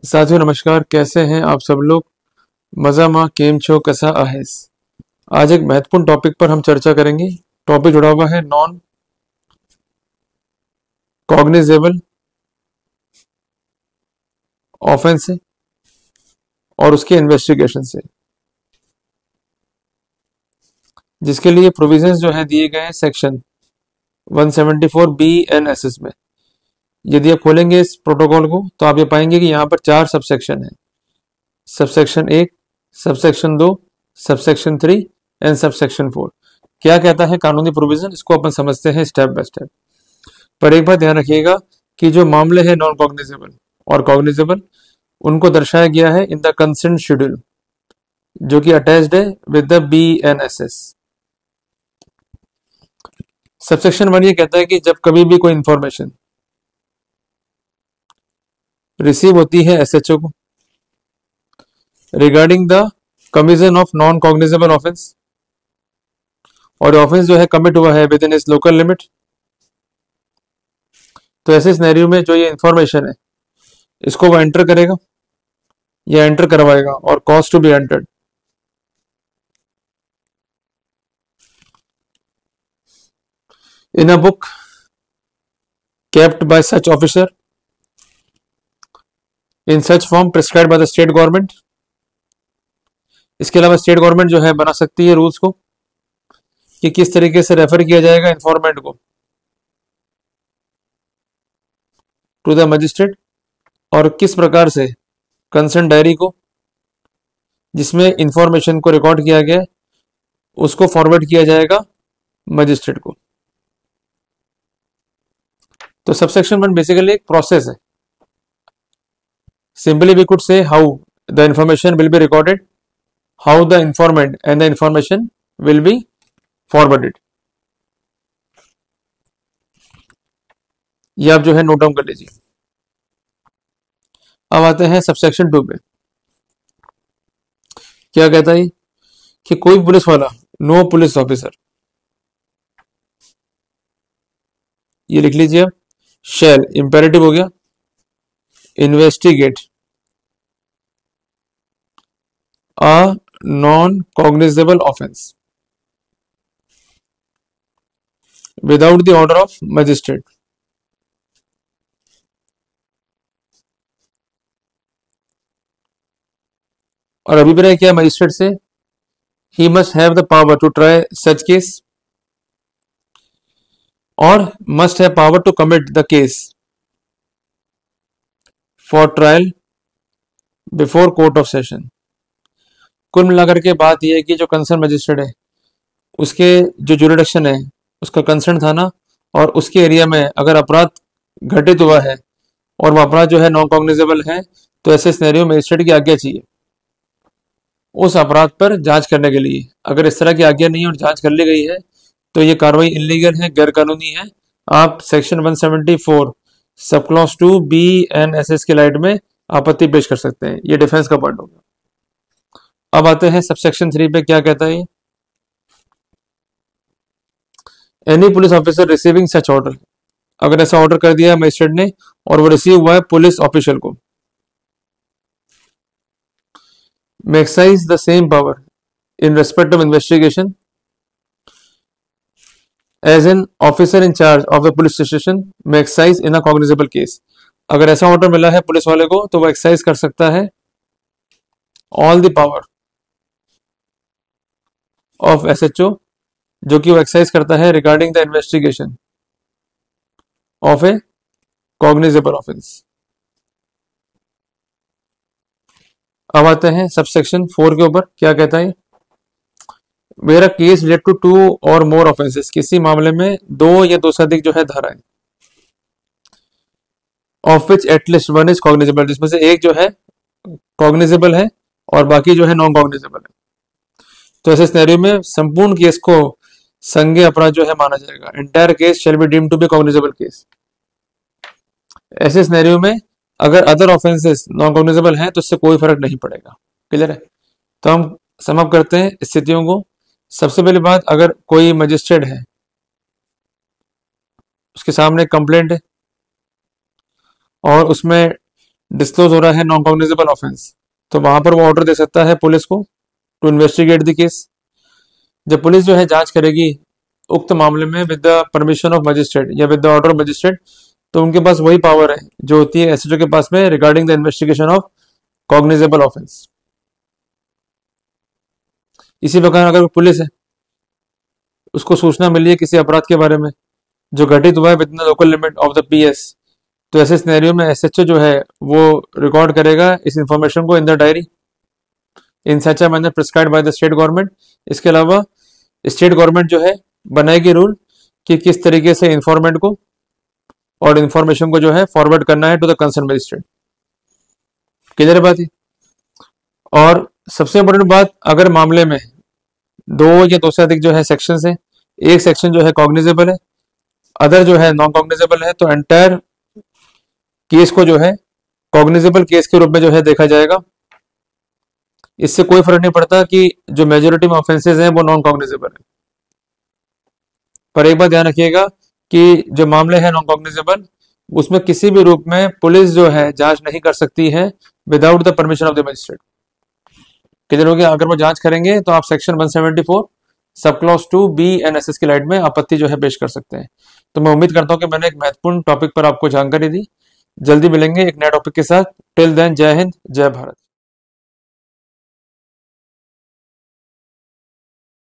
साथियों नमस्कार, कैसे हैं आप सब लोग। मजा मा केम छो कसा आहेस। आज एक महत्वपूर्ण टॉपिक पर हम चर्चा करेंगे। टॉपिक जुड़ा हुआ है नॉन कॉग्निजेबल ऑफेंस से और उसके इन्वेस्टिगेशन से, जिसके लिए प्रोविजंस जो है दिए गए हैं सेक्शन 174 BNSS में। यदि आप खोलेंगे इस प्रोटोकॉल को तो आप ये पाएंगे कि यहाँ पर 4 सबसेक्शन है। Subsection 1, subsection 2, subsection 3 and subsection 4। क्या कहता है कानूनी प्रोविजन, इसको अपन समझते हैं स्टेप बाय स्टेप। पर एक बात ध्यान रखिएगा कि जो मामले हैं नॉन कॉग्निजेबल और कॉग्निजेबल, उनको दर्शाया गया है इन द कंसेंट शेड्यूल, जो कि अटैच्ड है विद द BNSS। सबसेक्शन 1 ये कहता है कि जब कभी भी कोई इंफॉर्मेशन रिसीव होती है SHO को regarding the commission of non cognizable offence, और ऑफेंस जो है कमिट हुआ है विद इन इस लोकल लिमिट, तो ऐसे सिनेरियो में जो ये इंफॉर्मेशन है इसको वो एंटर करेगा या एंटर करवाएगा और cause to be entered in a book kept by such officer in such form prescribed by the state government। इसके अलावा स्टेट गवर्नमेंट जो है बना सकती है रूल्स को कि किस तरीके से रेफर किया जाएगा इंफॉर्मेंट को टू द मजिस्ट्रेट, और किस प्रकार से कंसर्न डायरी को जिसमें इंफॉर्मेशन को रिकॉर्ड किया गया उसको फॉरवर्ड किया जाएगा मजिस्ट्रेट को। तो सबसेक्शन 1 बेसिकली एक प्रोसेस है। Simply we could say how the information will be recorded, how the informant and the information will be forwarded. ये आप जो है नोट डाउन कर लीजिए। अब आते हैं सबसेक्शन 2 पे। क्या कहता है कि कोई पुलिस वाला, नो पुलिस ऑफिसर, ये लिख लीजिए आप, शैल इंपेरेटिव हो गया, investigate a non-cognizable offense without the order of magistrate। और अभिप्राय क्या मजिस्ट्रेट से, he must have the power to try such case और must have power to commit the case for trial before court of session। कुल मिलाकर के बात यह है कि जो कंसर्न मजिस्ट्रेट है उसके जो जुरिडिक्शन है, उसका कंसर्न थाना, और उसके एरिया में अगर अपराध घटित हुआ है और वह अपराध जो है नॉन कॉग्निजेबल है, तो ऐसे सिनेरियो में मजिस्ट्रेट की आज्ञा चाहिए उस अपराध पर जांच करने के लिए। अगर इस तरह की आज्ञा नहीं और जांच कर ली गई है तो ये कार्रवाई इलीगल है, गैर कानूनी है। आप सेक्शन 174 सब क्लॉज 2 BNSS के लाइट में आपत्ति पेश कर सकते हैं। ये डिफेंस का पॉइंट होगा। अब आते हैं सबसेक्शन 3 पे। क्या कहता है, any police officer receiving such order, अगर ऐसा ऑर्डर कर दिया मजिस्ट्रेट ने और वो रिसीव हुआ है पुलिस ऑफिशियल को, may exercise the same power in respect of investigation as an officer in charge of the police station may exercise in a cognizable case। अगर ऐसा ऑर्डर मिला है पुलिस वाले को तो वो एक्सरसाइज कर सकता है all the power of SHO, जो कि वो एक्सरसाइज करता है regarding the investigation of A cognizable offence. अब आते हैं सबसेक्शन 4 के ऊपर। क्या कहता है, where a case relate to 2 और मोर ऑफेंसेस, किसी मामले में 2 या 2 से अधिक जो है धाराएं, of which at least 1 is cognizable, जिसमें से एक जो है कॉग्निजेबल है और बाकी जो है नॉन कॉग्निजेबल है, तो ऐसे सिनेरियो में संपूर्ण केस को संज्ञेय अपराध जो है माना जाएगा। Entire case shall be deemed to be cognizable case. ऐसे सिनेरियो में अगर अदर ऑफेंसेस नॉन कॉग्निजेबल हैं तो इससे कोई फर्क नहीं पड़ेगा। क्लियर है। तो हम समअप करते हैं स्थितियों को। सबसे पहली बात, अगर कोई मजिस्ट्रेट है, उसके सामने कंप्लेंट है और उसमें डिस्क्लोज हो रहा है नॉन कॉग्निजेबल ऑफेंस, तो वहां पर वो ऑर्डर दे सकता है पुलिस को टू इन्वेस्टिगेट द केस। जब पुलिस जो है जांच करेगी उक्त मामले में with the permission of magistrate या with the order of magistrate, तो उनके पास वही पावर है जो होती है एसएचओ के पास में regarding the investigation of cognizable offence. इसी प्रकार अगर पुलिस है, उसको सूचना मिली है किसी अपराध के बारे में जो घटित हुआ है with in the local limit of the PS, तो ऐसे सिनेरियो में एसएचओ जो है वो रिकॉर्ड करेगा इस इंफॉर्मेशन को in the diary in such a manner prescribed by the state government. इसके अलावा स्टेट गवर्नमेंट जो है बनाएगी रूल कि किस तरीके से इंफॉर्मेंट को और इंफॉर्मेशन को जो है फॉरवर्ड करना है to the concern magistrate. Clear बात है। और सबसे इंपॉर्टेंट बात, अगर मामले में दो या दो से अधिक जो है सेक्शन है, एक सेक्शन जो है कॉग्निजेबल है, अदर जो है नॉन कॉग्निजेबल है, तो एंटायर केस को जो है कॉग्निजेबल केस के रूप में जो है देखा जाएगा। इससे कोई फर्क नहीं पड़ता कि जो मेजोरिटी में ऑफेंसेस हैं वो नॉन कॉग्निजेबल है। पर एक बात ध्यान रखिएगा कि जो मामले हैं नॉन कॉग्निजेबल, उसमें किसी भी रूप में पुलिस जो है जांच नहीं कर सकती है without the permission of the magistrate. Clear हो गया। अगर वो जांच करेंगे तो आप section 174 subclause 2 B and S की लाइट में आपत्ति जो है पेश कर सकते हैं। तो मैं उम्मीद करता हूं कि मैंने एक महत्वपूर्ण टॉपिक पर आपको जानकारी दी। जल्दी मिलेंगे एक नए टॉपिक के साथ। टिल देन, जय हिंद, जय भारत।